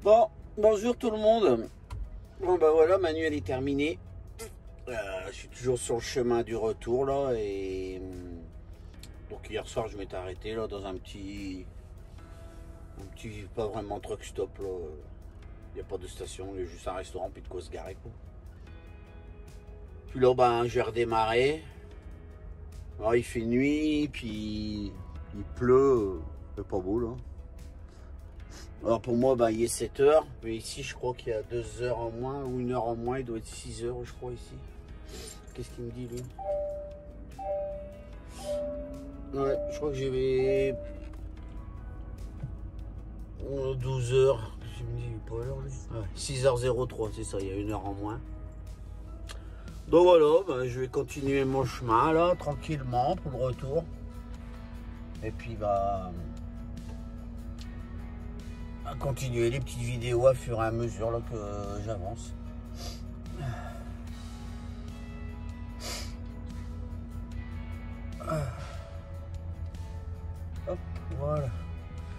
Bon, bonjour tout le monde. Bon ben voilà, Manuel est terminé. Je suis toujours sur le chemin du retour là et donc hier soir je m'étais arrêté là dans un petit pas vraiment truck stop là. Il n'y a pas de station, il y a juste un restaurant puis de quoi se garer quoi. Puis là ben j'ai redémarré. Alors, il fait nuit puis il pleut, c'est pas beau là. Alors pour moi, ben, il est 7 heures, mais ici je crois qu'il y a 2 heures en moins ou 1 heure en moins, il doit être 6 heures je crois ici. Qu'est-ce qu'il me dit lui? Ouais, je crois que j'avais 12 heures, je me dis pas l'heure lui. Ouais, 6h03, c'est ça, il y a 1 heure en moins. Donc voilà, ben, je vais continuer mon chemin là, tranquillement pour le retour. Et puis bah... à continuer les petites vidéos à fur et à mesure là, que j'avance. Hop, voilà.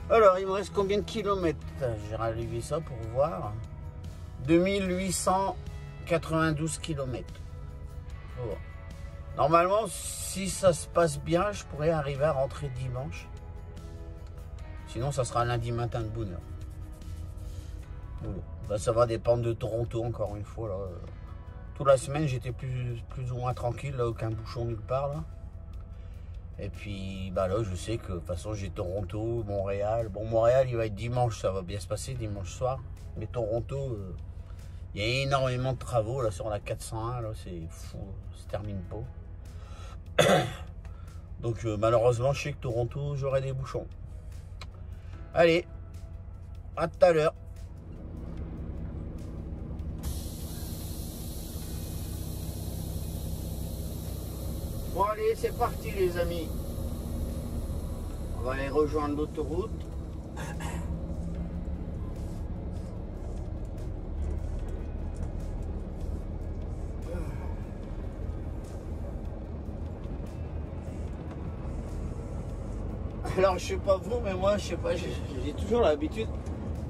Alors, il me reste combien de kilomètres? J'ai relevé ça pour voir. 2892 kilomètres. Voilà. Normalement, si ça se passe bien, je pourrais arriver à rentrer dimanche. Sinon, ça sera lundi matin de bonne heure. Ben, ça va dépendre de Toronto encore une fois là. Toute la semaine j'étais plus ou moins tranquille là, aucun bouchon nulle part là. Et puis bah là je sais que de toute façon j'ai Toronto, Montréal. Bon, Montréal il va être dimanche, ça va bien se passer dimanche soir. Mais Toronto, il y a énormément de travaux là sur la 401 là, c'est fou, ça se termine pas. Donc malheureusement je sais que Toronto j'aurai des bouchons. Allez, à tout à l'heure. Bon allez, c'est parti les amis. On va aller rejoindre l'autoroute. Alors je sais pas vous, mais moi je sais pas, j'ai toujours l'habitude.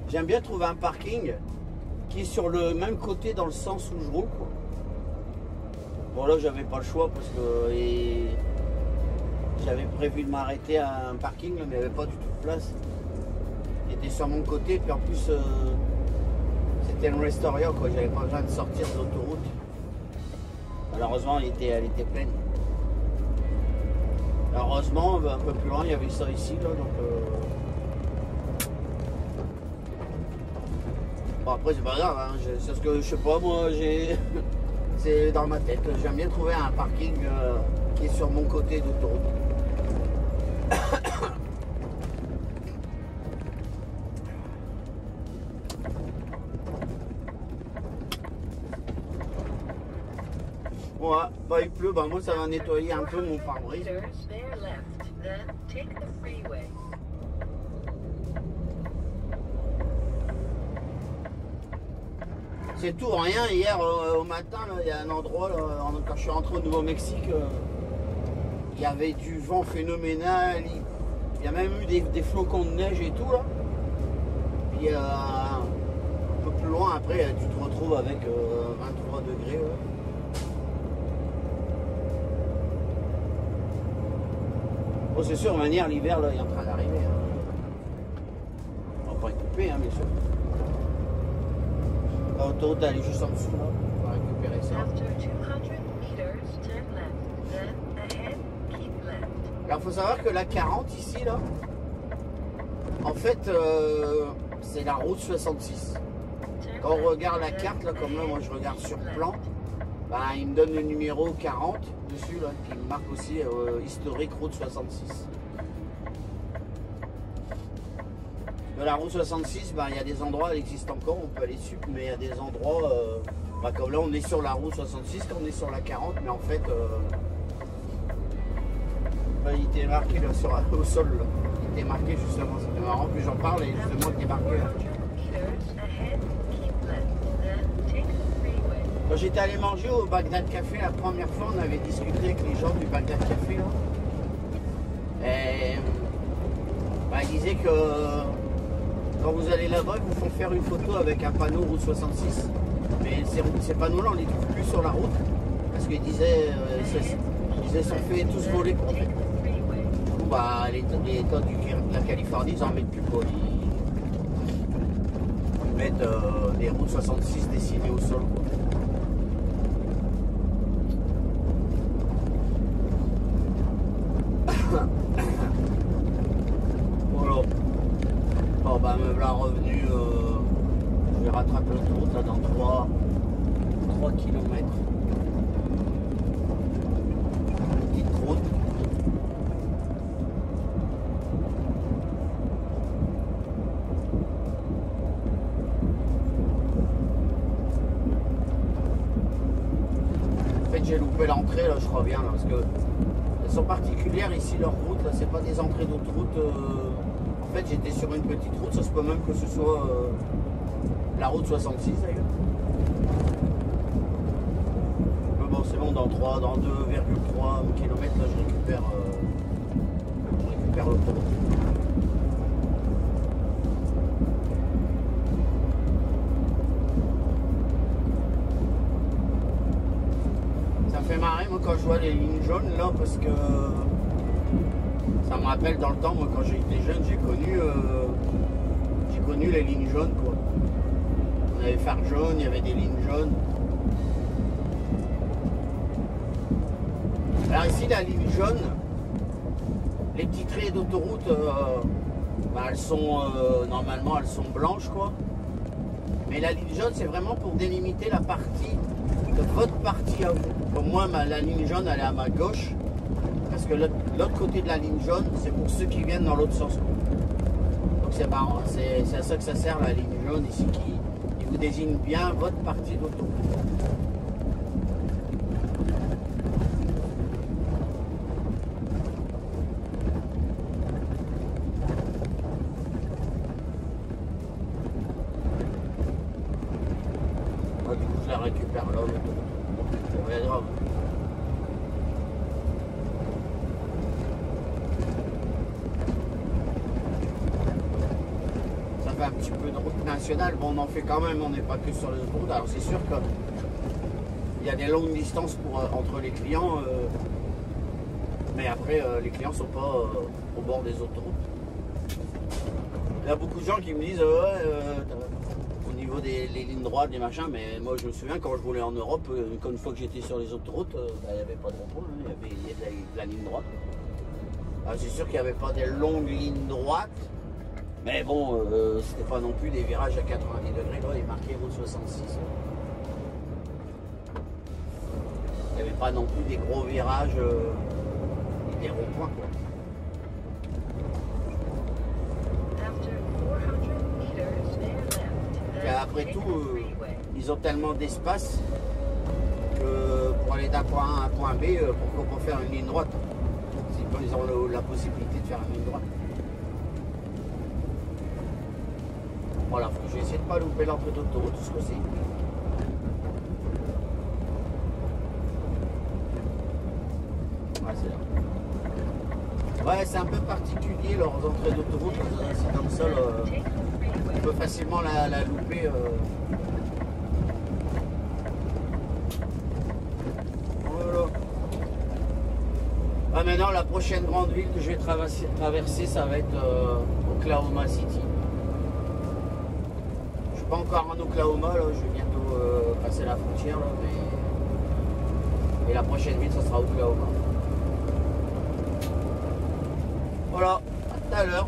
J'aime bien trouver un parking qui est sur le même côté dans le sens où je roule quoi. Bon là j'avais pas le choix parce que j'avais prévu de m'arrêter à un parking mais il n'y avait pas du tout de place. Il était sur mon côté puis en plus c'était un restaurant quoi, j'avais pas besoin de sortir de l'autoroute. Malheureusement elle était pleine. Heureusement un peu plus loin il y avait ça ici là donc bon après c'est pas grave hein. C'est ce que je sais pas moi j'ai. C'est dans ma tête, j'aime bien trouver un parking qui est sur mon côté d'autoroute. Ouais, bah il pleut, bah moi ça va nettoyer un peu mon pare-brise. C'est tout rien. Hier au matin, il y a un endroit, là, quand je suis rentré au Nouveau-Mexique, il y avait du vent phénoménal. Il y a même eu des flocons de neige et tout. Là. Puis un peu plus loin, après, tu te retrouves avec 23 degrés. Ouais. Bon, c'est sûr, de manière, l'hiver, là, il est en train d'arriver. Hein. On va pas être coupé, hein, bien sûr. L'autoroute elle est juste en dessous là, on va récupérer ça. Alors il faut savoir que la 40 ici là, en fait c'est la route 66. Quand on regarde la carte là, comme là moi je regarde sur plan, bah, il me donne le numéro 40 dessus là, qui me marque aussi historique route 66. De la route 66, bah, il y a des endroits, elle existe encore, on peut aller dessus, mais il y a des endroits, bah, comme là on est sur la route 66, quand on est sur la 40, mais en fait, bah, il était marqué là, au sol, là. Il était marqué justement, c'était marrant, puis j'en parle et justement il était marqué là. Quand j'étais allé manger au Bagdad Café la première fois, on avait discuté avec les gens du Bagdad Café là. Et bah, ils disaient que quand vous allez là-bas, ils vous font faire une photo avec un panneau route 66. Mais ces panneaux-là, on les trouve plus sur la route. Parce qu'ils disaient, ils se sont fait tous voler pour fait. Du coup, bah, l'État de la Californie, ils en mettent plus quoi. Ils mettent des routes 66 dessinées au sol. Quoi. Voilà. Bon bah me voilà revenu, je vais rattraper l'autoroute là dans 3 km. Petite route. En fait j'ai loupé l'entrée là, je reviens là, parce que elles sont particulières ici leurs routes là, c'est pas des entrées d'autoroute. En fait j'étais sur une petite route, ça se peut même que ce soit la route 66 d'ailleurs. Mais bon c'est bon, dans 2,3 km là je récupère l'autoroute. Ça me fait marrer moi quand je vois les lignes jaunes là parce que ça me rappelle dans le temps, moi quand j'étais jeune, j'ai connu les lignes jaunes quoi. On avait phare jaune, il y avait des lignes jaunes. Alors ici la ligne jaune, les petits traits d'autoroute, bah, elles sont normalement elles sont blanches quoi. Mais la ligne jaune c'est vraiment pour délimiter la partie de votre partie à vous. Pour moi la ligne jaune elle est à ma gauche. Parce que l'autre côté de la ligne jaune, c'est pour ceux qui viennent dans l'autre sens. Donc c'est marrant, c'est à ça que ça sert la ligne jaune ici, qui vous désigne bien votre partie d'autoroute. Ah, du coup je la récupère là, l'autoroute. C'est pas grave. Un petit peu de route nationale, bon on en fait quand même, on n'est pas que sur les autoroutes, alors c'est sûr qu'il y a des longues distances entre les clients, mais après les clients sont pas au bord des autoroutes. Il y a beaucoup de gens qui me disent au niveau des lignes droites, des machins, mais moi je me souviens quand je roulais en Europe, une fois que j'étais sur les autoroutes, il n'y avait pas de rond-point, il y avait de la ligne droite. C'est sûr qu'il n'y avait pas des longues lignes droites. Mais bon, c'était pas non plus des virages à 90 degrés, là, il est marqué route 66. Il n'y avait pas non plus des gros virages et des ronds-points, quoi. Et après tout, ils ont tellement d'espace que pour aller d'un point A à un point B, pourquoi pas faire une ligne droite? Ils ont la possibilité de faire une ligne droite. Voilà, je vais essayer de ne pas louper l'entrée d'autoroute ce coup-ci. Ouais, c'est là. Ouais, c'est un peu particulier leurs entrées d'autoroute. C'est comme ça, on peut facilement la louper. Voilà. Ah, maintenant, la prochaine grande ville que je vais traverser, ça va être Oklahoma City. Pas encore en Oklahoma, là, je vais bientôt passer la frontière, là, mais... et la prochaine ville, ça sera Oklahoma. Voilà, à tout à l'heure.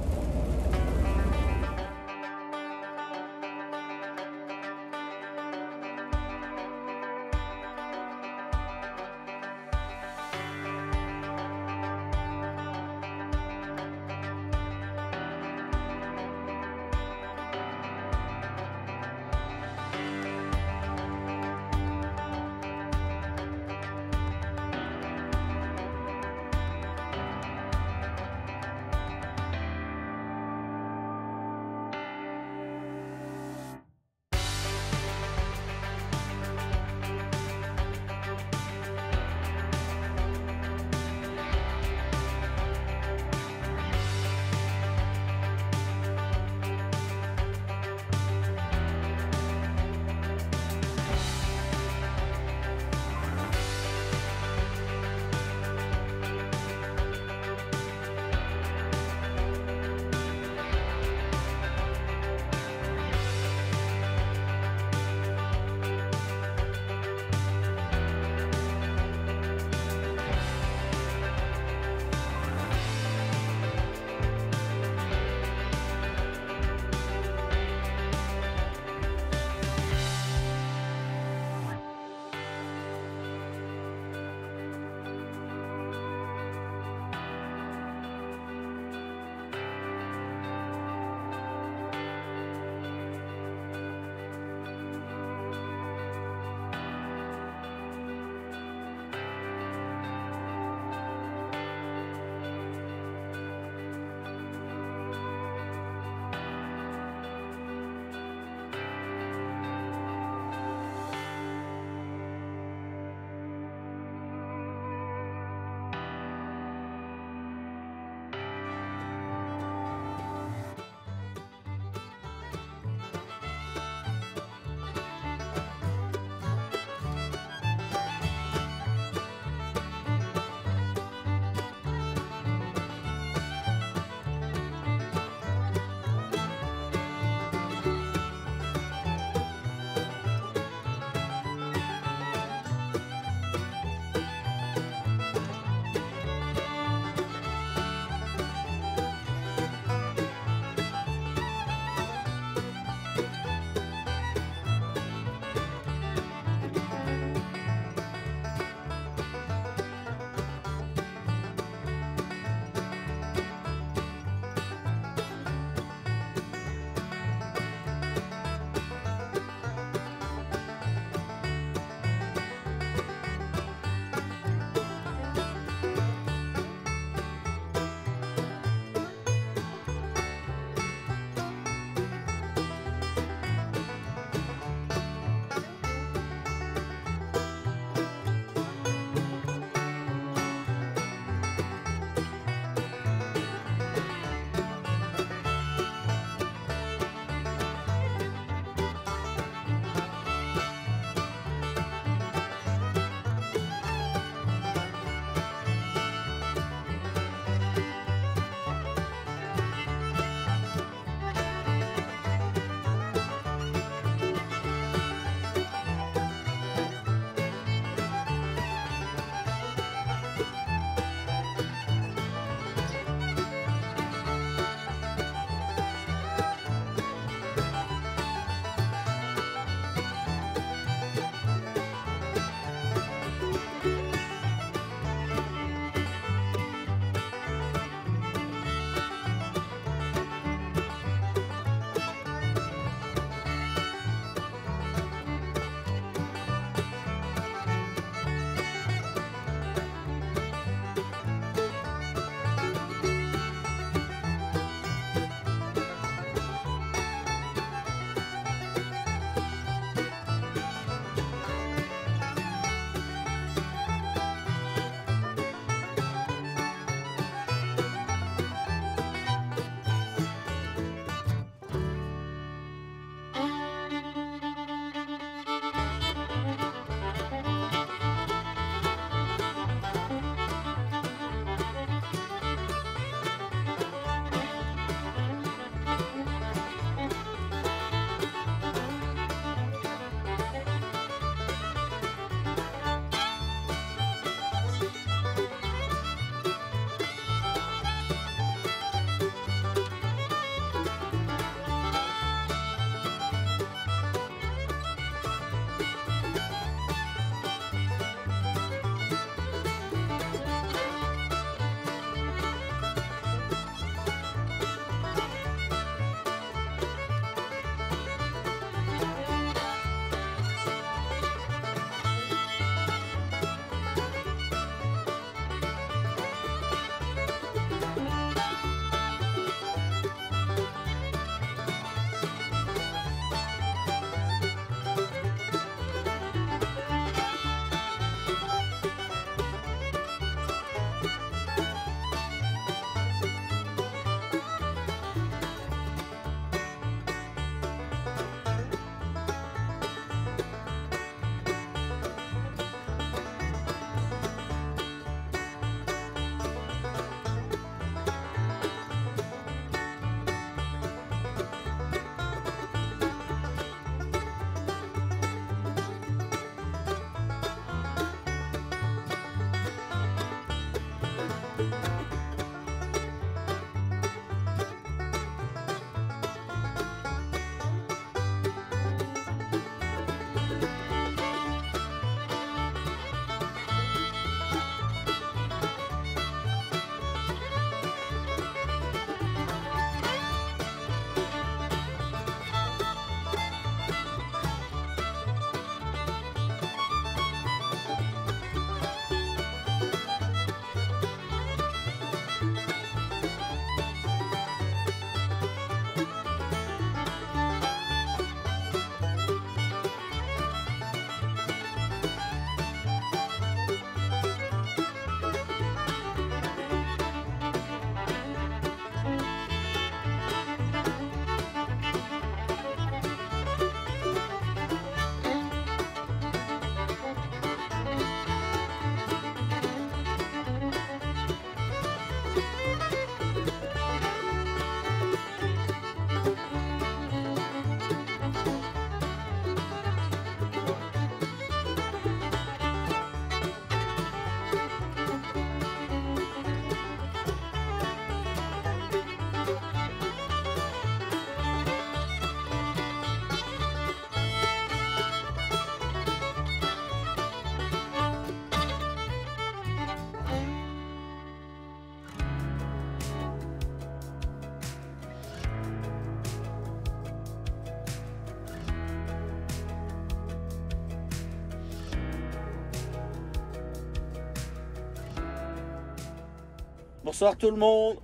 Bonsoir tout le monde.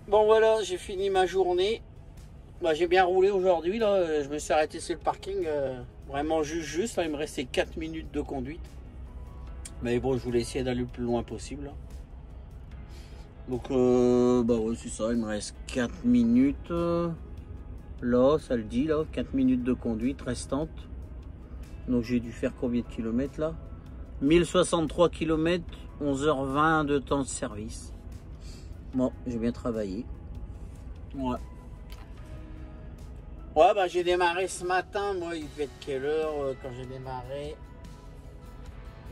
Bon voilà, j'ai fini ma journée. Bah, j'ai bien roulé aujourd'hui là. Je me suis arrêté sur le parking. Vraiment juste. Là, il me restait 4 minutes de conduite. Mais bon, je voulais essayer d'aller le plus loin possible. Là. Donc bah ouais, c'est ça. Il me reste 4 minutes. Là, ça le dit là. 4 minutes de conduite restantes. Donc j'ai dû faire combien de kilomètres là? 1063 km, 11h20 de temps de service. Bon, j'ai bien travaillé. Ouais. Ouais, bah j'ai démarré ce matin. Moi, il devait être quelle heure quand j'ai démarré?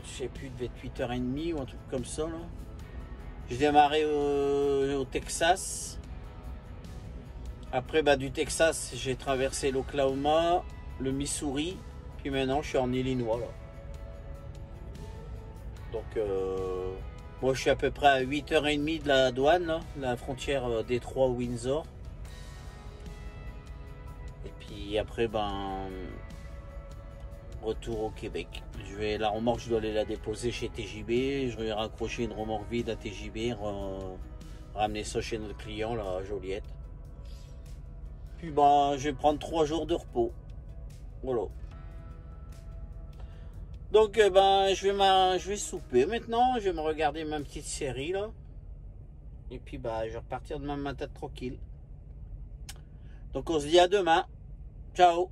Je sais plus, il devait être 8h30 ou un truc comme ça. Là. J'ai démarré au Texas. Après, bah, du Texas, j'ai traversé l'Oklahoma, le Missouri. Puis maintenant, je suis en Illinois. Là. Donc, moi, je suis à peu près à 8h30 de la douane, là, la frontière Détroit-Windsor. Et puis après, ben, retour au Québec. La remorque, je dois aller la déposer chez TJB. Je vais raccrocher une remorque vide à TJB, ramener ça chez notre client, là, à Joliette. Puis, ben, je vais prendre 3 jours de repos. Voilà. Donc ben je vais souper maintenant, je vais me regarder ma petite série là. Et puis bah je vais repartir demain matin tranquille. Donc on se dit à demain. Ciao.